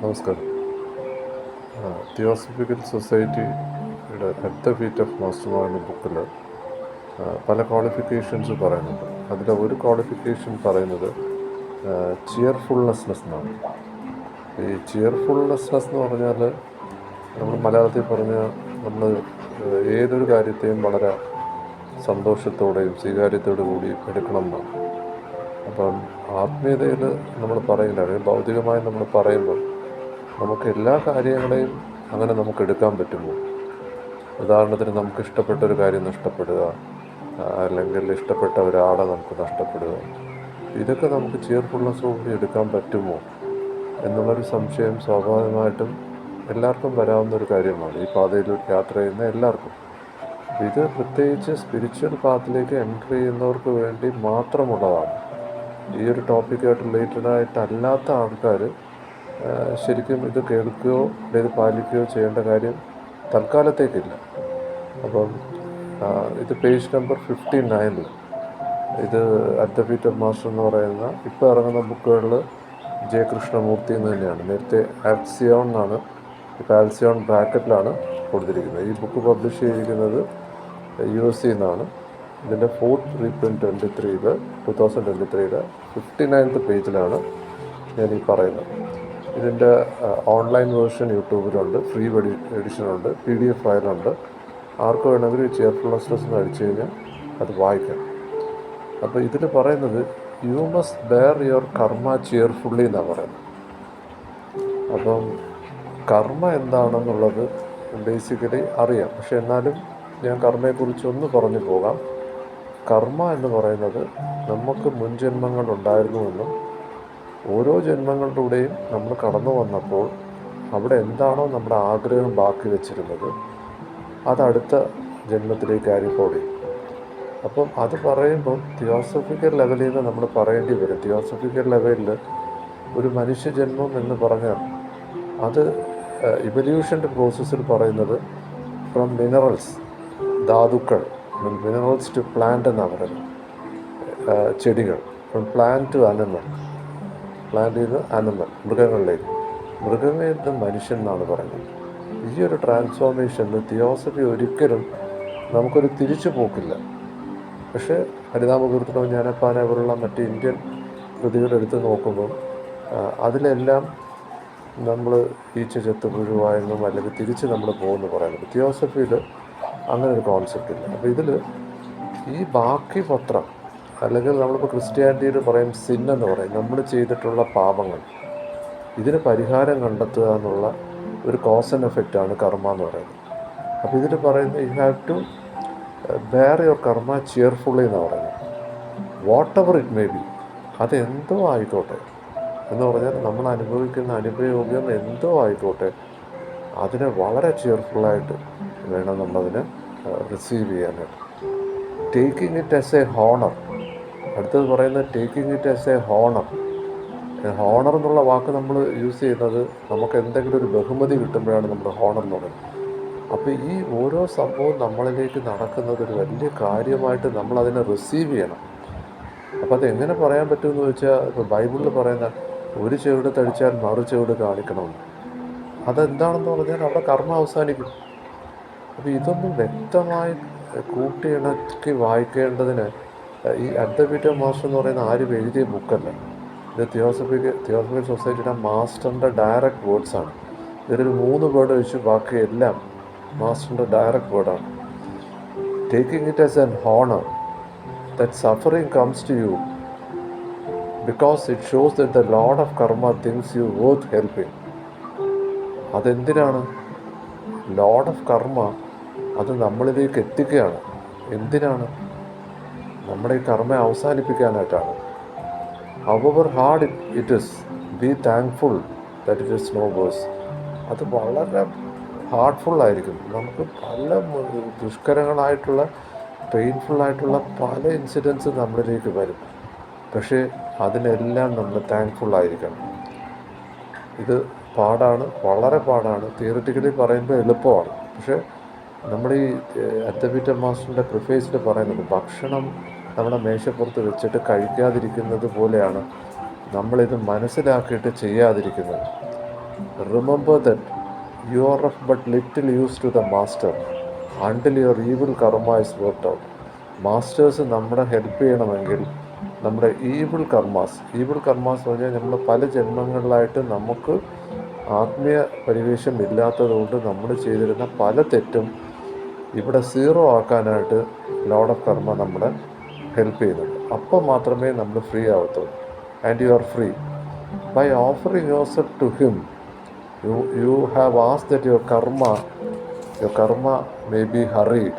നമസ്കാരം. തിയോസഫിക്കൽ സൊസൈറ്റിയുടെ at the feet of മാസ്റ്റർമാർ എന്ന ബുക്കിൽ പല ക്വാളിഫിക്കേഷൻസ് പറയുന്നുണ്ട്. അതിൽ ഒരു ക്വാളിഫിക്കേഷൻ പറയുന്നത് ചിയർഫുൾനെസ്നെസ് എന്നാണ്. ഈ ചിയർഫുൾനെസ്നെസ് എന്ന് പറഞ്ഞാൽ നമ്മൾ മലയാളത്തിൽ പറഞ്ഞാൽ നമ്മൾ ഏതൊരു കാര്യത്തെയും വളരെ സന്തോഷത്തോടെയും സ്വീകാര്യത്തോടു കൂടി എടുക്കണം എന്നാണ്. അപ്പം ആത്മീയതയിൽ നമ്മൾ പറയില്ല, അല്ലെങ്കിൽ ഭൗതികമായി നമ്മൾ പറയുമ്പോൾ നമുക്ക് എല്ലാ കാര്യങ്ങളെയും അങ്ങനെ നമുക്ക് എടുക്കാൻ പറ്റുമോ? ഉദാഹരണത്തിന് നമുക്ക് ഇഷ്ടപ്പെട്ട ഒരു കാര്യം നഷ്ടപ്പെടുക, അല്ലെങ്കിൽ ഇഷ്ടപ്പെട്ട ഒരാളെ നമുക്ക് നഷ്ടപ്പെടുക, ഇതൊക്കെ നമുക്ക് ചിയർഫുൾനെസ്സോടുകൂടി എടുക്കാൻ പറ്റുമോ എന്നുള്ളൊരു സംശയം സ്വാഭാവികമായിട്ടും എല്ലാവർക്കും വരാവുന്ന ഒരു കാര്യമാണ്, ഈ പാതയിൽ യാത്ര ചെയ്യുന്ന എല്ലാവർക്കും. ഇത് പ്രത്യേകിച്ച് സ്പിരിച്വൽ പാത്തിലേക്ക് എൻ്റർ ചെയ്യുന്നവർക്ക് വേണ്ടി മാത്രമുള്ളതാണ്. ഈ ഒരു ടോപ്പിക്കായിട്ട് റിലേറ്റഡായിട്ട് അല്ലാത്ത ആൾക്കാർ ശരിക്കും ഇത് കേൾക്കുകയോ ഇത് പാലിക്കുകയോ ചെയ്യേണ്ട കാര്യം തൽക്കാലത്തേക്കില്ല. അപ്പം ഇത് പേജ് നമ്പർ 59 ഇത് at the feet of master എന്ന് പറയുന്ന ഇപ്പോൾ ഇറങ്ങുന്ന ബുക്കുകളിൽ ജെ കൃഷ്ണമൂർത്തി എന്ന് തന്നെയാണ്. നേരത്തെ ആൽസിയോൺ എന്നാണ്, ഇപ്പോൾ ആൽസിയോൺ ബ്രാക്കറ്റിലാണ് കൊടുത്തിരിക്കുന്നത്. ഈ ബുക്ക് പബ്ലിഷ് ചെയ്തിരിക്കുന്നത് USA എന്നാണ്. ഇതിൻ്റെ 4th റീപ്രിൻറ്റ് 2023 59th പേജിലാണ് ഞാൻ ഈ പറയുന്നത്. ഇതിൻ്റെ ഓൺലൈൻ വേർഷൻ യൂട്യൂബിലുണ്ട്, ഫ്രീ എഡിഷനുണ്ട്, PDF ഫയലുണ്ട്. ആർക്ക് വേണമെങ്കിലും ഈ ചിയർഫുൾനെസ് എന്ന് അടിച്ചു കഴിഞ്ഞാൽ അത് വായിക്കാം. അപ്പോൾ ഇതിൽ പറയുന്നത് U must bear your karma cheerfully എന്നാണ് പറയുന്നത്. അപ്പം കർമ്മ എന്താണെന്നുള്ളത് ബേസിക്കലി അറിയാം, പക്ഷെ എന്നാലും ഞാൻ കർമ്മയെക്കുറിച്ചൊന്ന് പറഞ്ഞു പോകാം. കർമ്മ എന്ന് പറയുന്നത് നമുക്ക് മുൻജന്മങ്ങൾ ഉണ്ടായിരുന്നുവെന്നും ഓരോ ജന്മങ്ങളിലൂടെയും നമ്മൾ കടന്നു വന്നപ്പോൾ അവിടെ എന്താണോ നമ്മുടെ ആഗ്രഹം ബാക്കി വെച്ചിരുന്നത് അത് അടുത്ത ജന്മത്തിലേക്ക് ക്യാരിഫോർഡ് ചെയ്യും. അപ്പം അത് പറയുമ്പം തിയോസഫിക്കൽ ലെവലിൽ നിന്ന് നമ്മൾ പറയേണ്ടി വരും. തിയോസഫിക്കൽ ലെവലിൽ ഒരു മനുഷ്യജന്മം എന്ന് പറഞ്ഞാൽ അത് ഇവല്യൂഷൻ്റെ പ്രോസസ്സിൽ പറയുന്നത് ഫ്രം മിനറൽസ്, ധാതുക്കൾ, മിനറൽസ് ടു പ്ലാന്റ് എന്നാണ് പറയുന്നത്. ചെടികൾ, from plant to animal, plant ചെയ്ത് അനിമൽ, മൃഗങ്ങളിലേക്ക്, മൃഗങ്ങളിൽ നിന്ന് മനുഷ്യൻ എന്നാണ് പറയുന്നത്. ഈ ഒരു ട്രാൻസ്ഫോർമേഷനിൽ തിയോസഫി ഒരിക്കലും നമുക്കൊരു തിരിച്ചു പോക്കില്ല. പക്ഷേ ഹരിനാമകീർത്തനവും ജ്ഞാനപ്പാന പോലുള്ള മറ്റ് ഇന്ത്യൻ കൃതികളെടുത്ത് നോക്കുമ്പോൾ അതിലെല്ലാം നമ്മൾ ഈച്ച ചെത്ത് പുഴുവായെന്നും അല്ലെങ്കിൽ തിരിച്ച് നമ്മൾ പോകുമെന്ന് പറയുന്നത്. തിയോസഫിയിൽ അങ്ങനെ ഒരു കോൺസെപ്റ്റ് ഇല്ല. അപ്പോൾ ഇതിൽ ഈ ബാക്കി പത്രം, അല്ലെങ്കിൽ നമ്മളിപ്പോൾ ക്രിസ്ത്യാനിറ്റിയിൽ പറയും സിൻ എന്ന് പറയും, നമ്മൾ ചെയ്തിട്ടുള്ള പാപങ്ങൾ, ഇതിന് പരിഹാരം കണ്ടെത്തുക എന്നുള്ള ഒരു കോസ് ആൻഡ് എഫക്റ്റാണ് കർമ്മ എന്ന് പറയുന്നത്. അപ്പോൾ ഇതിൽ പറയുന്നത് you have to bear your karma cheerfully എന്ന് പറയുന്നത്. Whatever it may be, അതെന്തോ ആയിക്കോട്ടെ എന്ന് പറഞ്ഞാൽ നമ്മൾ അനുഭവിക്കുന്ന അനുഭവയോഗ്യം എന്തോ ആയിക്കോട്ടെ, അതിനെ വളരെ ചിയർഫുള്ളായിട്ട് വേണം നമ്മളതിനെ റിസീവ് ചെയ്യാനായിട്ട്. Taking it as A honour. അടുത്തത് പറയുന്നത് taking it as A honour. Honour എന്നുള്ള വാക്ക് നമ്മൾ യൂസ് ചെയ്യുന്നത് നമുക്ക് എന്തെങ്കിലും ഒരു ബഹുമതി കിട്ടുമ്പോഴാണ് നമ്മൾ ഹോണർ എന്ന് പറയുന്നത്. അപ്പോൾ ഈ ഓരോ സംഭവവും നമ്മളിലേക്ക് നടക്കുന്നത് ഒരു വലിയ കാര്യമായിട്ട് നമ്മളതിനെ റിസീവ് ചെയ്യണം. അപ്പോൾ അതെങ്ങനെ പറയാൻ പറ്റുമെന്ന് ചോദിച്ചാൽ, ഇപ്പോൾ ബൈബിളിൽ പറയുന്ന ഒരു ചെവിട് തടിച്ചാൽ മറു ചെവിട് കാണിക്കണമെന്ന്, അതെന്താണെന്ന് പറഞ്ഞാൽ അവിടെ കർമ്മ അവസാനിക്കും. അപ്പോൾ ഇതൊന്നും വ്യക്തമായി കൂട്ടിയിണക്കി വായിക്കേണ്ടതിന് ഈ at the feet of master എന്ന് പറയുന്ന ആരും എഴുതിയ ബുക്കല്ല. ഇത് തിയോസഫിക്കൽ സൊസൈറ്റിയുടെ മാസ്റ്ററിൻ്റെ ഡയറക്റ്റ് വേർഡ്സാണ്. ഇതിലൊരു 3 വേർഡ് വെച്ച് ബാക്കി എല്ലാം മാസ്റ്ററിൻ്റെ ഡയറക്റ്റ് വേർഡാണ്. Taking it as an honour that suffering comes to you because it shows that the lord of karma thinks you worth helping. അതെന്തിനാണ്? ലോർഡ് ഓഫ് കർമ്മ അത് നമ്മളിലേക്ക് എത്തിക്കുകയാണ്. എന്തിനാണ്? നമ്മുടെ ഈ കർമ്മ അവസാനിപ്പിക്കാനായിട്ടാണ്. However hard it is, be thankful that it is no worse. അത് വളരെ ഹാർട്ട്ഫുള്ളായിരിക്കും. നമുക്ക് പല ദുഷ്കരങ്ങളായിട്ടുള്ള പെയിൻഫുള്ളായിട്ടുള്ള പല ഇൻസിഡൻസ് നമ്മളിലേക്ക് വരും. പക്ഷേ അതിനെല്ലാം നമ്മൾ താങ്ക്ഫുള്ളായിരിക്കണം. ഇത് പാടാണ്, വളരെ പാടാണ്. തിയറിറ്റിക്കലി പറയുമ്പോൾ എളുപ്പമാണ്. പക്ഷേ നമ്മൾ ഈ അറ്റ് ദ ഫീറ്റ് ഓഫ് മാസ്റ്ററിൻ്റെ പ്രിഫേസിൽ പറയുന്നത് ഭക്ഷണം നമ്മുടെ മേശപ്പുറത്ത് വെച്ചിട്ട് കഴിക്കാതിരിക്കുന്നത് പോലെയാണ് നമ്മളിത് മനസ്സിലാക്കിയിട്ട് ചെയ്യാതിരിക്കുന്നത്. Remember that you are of but little use to the master until your evil karma is worked out. Masters നമ്മളെ ഹെൽപ്പ് ചെയ്യണമെങ്കിൽ നമ്മുടെ ഈവിൾ കർമാസ് എന്ന് പറഞ്ഞാൽ നമ്മൾ പല ജന്മങ്ങളിലായിട്ട് നമുക്ക് ആത്മീയ പരിവേഷം ഇല്ലാത്തതുകൊണ്ട് നമ്മൾ ചെയ്തിരുന്ന പല തെറ്റും ഇവിടെ സീറോ ആക്കാനായിട്ട് ലോഡ് ഓഫ് കർമ്മ നമ്മളെ ഹെൽപ്പ് ചെയ്യുന്നുണ്ട്. അപ്പോൾ മാത്രമേ നമ്മൾ ഫ്രീ ആവത്തുള്ളൂ. And you are free by offering yourself to him. You have asked that your karma may be hurried.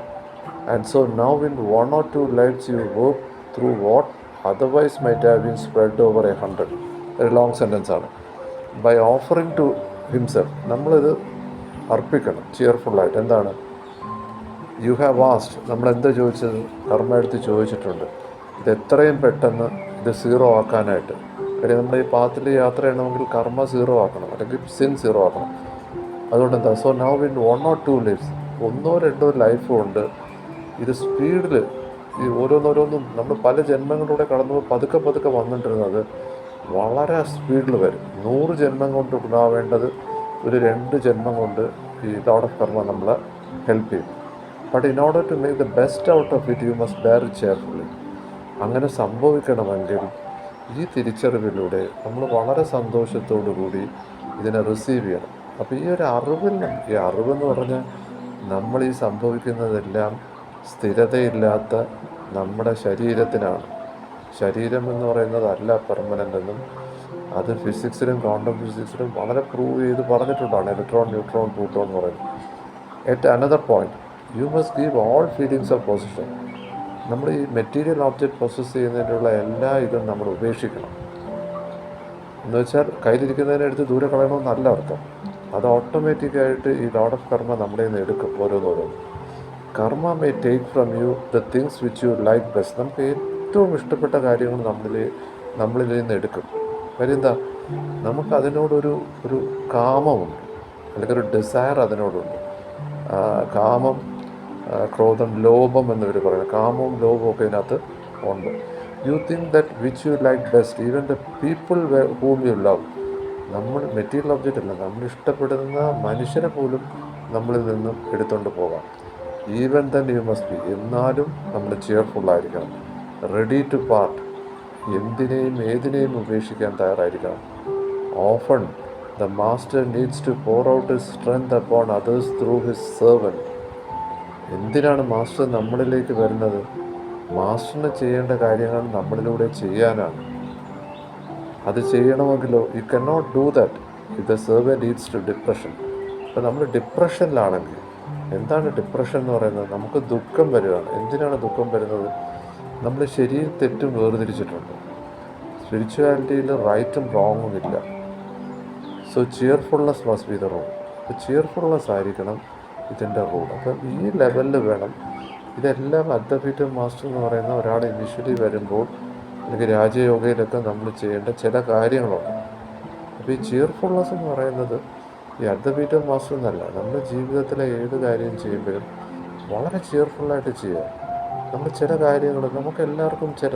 And so now in 1 or 2 lives you work through what otherwise might have been spread over 100. ഒരു long sentence ആണ്. By offering to himself, നമ്മളിത് അർപ്പിക്കണം ചിയർഫുള്ളായിട്ട്. എന്താണ്? You have ആസ്ഡ്, നമ്മളെന്താ ചോദിച്ചത്? കർമ്മ എടുത്ത് ചോദിച്ചിട്ടുണ്ട് ഇത് എത്രയും പെട്ടെന്ന് ഇത് സീറോ ആക്കാനായിട്ട്. കാര്യം നമ്മൾ ഈ പാത്തിൽ യാത്ര ചെയ്യണമെങ്കിൽ കർമ്മ സീറോ ആക്കണം, അല്ലെങ്കിൽ സിൻ സീറോ ആക്കണം. അതുകൊണ്ട് എന്താ? So now in 1 or 2 lives, 1 or 2 life കൊണ്ട് ഇത് സ്പീഡിൽ ഈ ഓരോന്നോരോന്നും നമ്മൾ പല ജന്മങ്ങളിലൂടെ കടന്നു പതുക്കെ പതുക്കെ വന്നിട്ടിരുന്നത് വളരെ സ്പീഡിൽ വരും. 100 ജന്മം കൊണ്ട് ഉണ്ടാവേണ്ടത് ഒരു 2 ജന്മം കൊണ്ട് ഈ ലോഡ് ഓഫ് കർമ്മ നമ്മളെ ഹെൽപ്പ് ചെയ്യും. But in order to make the best out of it you must bear it cheerfully. അങ്ങനെ സംഭവിക്കണമെങ്കിൽ ഈ തിരിച്ചറിവിലൂടെ നമ്മൾ വളരെ സന്തോഷത്തോടു കൂടി ഇതിനെ റിസീവ് ചെയ്യണം. അപ്പോൾ ഈ ഒരു അറിവെന്ന് പറഞ്ഞാൽ നമ്മൾ ഈ സംഭവിക്കുന്നതെല്ലാം സ്ഥിരതയില്ലാത്ത നമ്മുടെ ശരീരത്തിനാണ്. ശരീരം എന്ന് പറയുന്നതല്ല പെർമനൻ്റ് എന്നും അത് ഫിസിക്സിലും ക്വാണ്ടം ഫിസിക്സിലും വളരെ പ്രൂവ് ചെയ്ത് പറഞ്ഞിട്ടുണ്ടാണ്. ഇലക്ട്രോൺ, ന്യൂട്രോൺ, പ്രോട്ടോൺ എന്ന് പറയുന്നത്. At another point you must give all feelings of position. നമ്മൾ ഈ മെറ്റീരിയൽ ഓബ്ജക്റ്റ് പ്രൊസസ്സ് ചെയ്യുന്നതിനുള്ള എല്ലാ ഇതും നമ്മൾ ഉപേക്ഷിക്കണം. എന്ന് വെച്ചാൽ കയ്യിലിരിക്കുന്നതിനെടുത്ത് ദൂരെ കളയണമെന്നല്ല അർത്ഥം. അത് ഓട്ടോമാറ്റിക്കായിട്ട് ഈ ലോഡ് ഓഫ് കർമ്മ നമ്മുടെ നിന്ന് എടുക്കും ഓരോന്നോരോന്ന്. കർമ്മ may take from you the things which you like best. നമുക്ക് ഏറ്റവും ഇഷ്ടപ്പെട്ട കാര്യങ്ങൾ നമ്മളിൽ നിന്ന് എടുക്കും. കാര്യം എന്താ? നമുക്ക് അതിനോടൊരു കാമമുണ്ട്, അല്ലെങ്കിൽ ഒരു ഡിസയർ അതിനോടുണ്ട്. കാമം, ക്രോധം, ലോഭം എന്നിവർ പറയുന്നത്. കാമവും ലോഭവും ഒക്കെ ഇതിനകത്ത് ഉണ്ട്. You think that which you like best even the people whom you love. നമ്മൾ മെറ്റീരിയൽ ഒബ്ജക്റ്റ് അല്ല, നമ്മൾ ഇഷ്ടപ്പെടുന്ന മനുഷ്യരെ പോലും നമ്മളിൽ നിന്നും എടുത്തുകൊണ്ട് പോകാം. Even then you must be, എന്നാലും നമ്മൾ ചെയർഫുള്ളായിരിക്കണം. റെഡി ടു പാർട്ട്, ഏതിനെയും ഉപേക്ഷിക്കാൻ തയ്യാറായിരിക്കണം. Often the master needs to pour out his strength upon others through his servant. എന്തിനാണ് മാസ്റ്റർ നമ്മളിലേക്ക് വരുന്നത്? മാസ്റ്ററിന് ചെയ്യേണ്ട കാര്യങ്ങൾ നമ്മളിലൂടെ ചെയ്യാനാണ്. അത് ചെയ്യണമെങ്കിലോ you can not do that if the servant leads to depression. അപ്പോൾ നമ്മൾ ഡിപ്രഷനിലാണെങ്കിൽ, എന്താണ് ഡിപ്രഷൻ എന്ന് പറയുന്നത്? നമുക്ക് ദുഃഖം വരികയാണ്. എന്തിനാണ് ദുഃഖം വരുന്നത്? നമ്മൾ ശരിയും തെറ്റും വേർതിരിച്ചിട്ടുണ്ട്. സ്പിരിച്വാലിറ്റിയിൽ റൈറ്റും റോങ്ങും ഇല്ല. So cheerfulness must be the rule. അപ്പോൾ ചിയർഫുൾനെസ് ആയിരിക്കണം ഇതിൻ്റെ റൂൾ. അപ്പം ഈ ലെവലിൽ വേണം ഇതെല്ലാം. അഡ്വക്കേറ്റ് മാസ്റ്റർ എന്ന് പറയുന്ന ഒരാൾ ഇനിഷ്യലി വരുമ്പോൾ, അല്ലെങ്കിൽ രാജയോഗയിലൊക്കെ നമ്മൾ ചെയ്യേണ്ട ചില കാര്യങ്ങളുണ്ട്. അപ്പോൾ ഈ ചിയർഫുൾനെസ് എന്ന് പറയുന്നത് ഈ അഡ്വക്കേറ്റ് മാസ്റ്റർ എന്നല്ല, നമ്മുടെ ജീവിതത്തിലെ ഏത് കാര്യം ചെയ്യുമ്പോഴും വളരെ ചിയർഫുള്ളായിട്ട് ചെയ്യുക. നമ്മൾ ചില കാര്യങ്ങൾ, നമുക്ക് എല്ലാവർക്കും ചില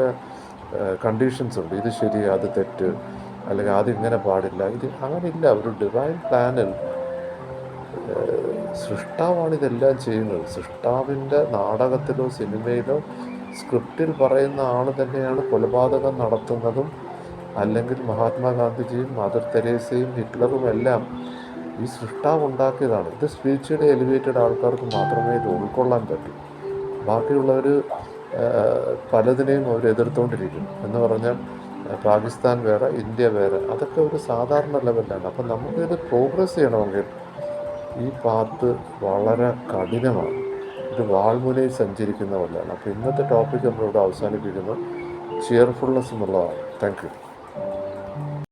കണ്ടീഷൻസ് ഉണ്ട്. ഇത് ശരി, അത് തെറ്റ്, അല്ലെങ്കിൽ അതിങ്ങനെ പാടില്ല, ഇത് അങ്ങനെയില്ല. ഒരു ഡിവൈൻ പ്ലാനിൽ സൃഷ്ടാവാണ് ഇതെല്ലാം ചെയ്യുന്നത്. സൃഷ്ടാവിൻ്റെ നാടകത്തിലോ സിനിമയിലോ സ്ക്രിപ്റ്റിൽ പറയുന്ന ആൾ തന്നെയാണ് കൊലപാതകം നടത്തുന്നതും, അല്ലെങ്കിൽ മഹാത്മാഗാന്ധിജിയും മദർ തെരേസയും ഹിറ്റ്ലറും എല്ലാം ഈ സൃഷ്ടാവ് ഉണ്ടാക്കിയതാണ്. ഇത് സ്പിരിച്വലി എലിവേറ്റഡ് ആൾക്കാർക്ക് മാത്രമേ ഇത് ഉൾക്കൊള്ളാൻ പറ്റൂ. ബാക്കിയുള്ളവർ പലതിനെയും അവർ എതിർത്തുകൊണ്ടിരിക്കും. എന്ന് പറഞ്ഞാൽ പാകിസ്ഥാൻ വേറെ, ഇന്ത്യ വേറെ, അതൊക്കെ ഒരു സാധാരണ ലെവലിലാണ്. അപ്പം നമുക്കിത് പ്രോഗ്രസ് ചെയ്യണമെങ്കിൽ ഈ പാത്ത് വളരെ കഠിനമാണ്. ഇത് വാൾമുനയിൽ സഞ്ചരിക്കുന്ന പോലെയാണ്. അപ്പോൾ ഇന്നത്തെ ടോപ്പിക് നമ്മളിവിടെ അവസാനിപ്പിക്കുന്നത് ചിയർഫുൾനെസ് എന്നുള്ളതാണ്. Thank you.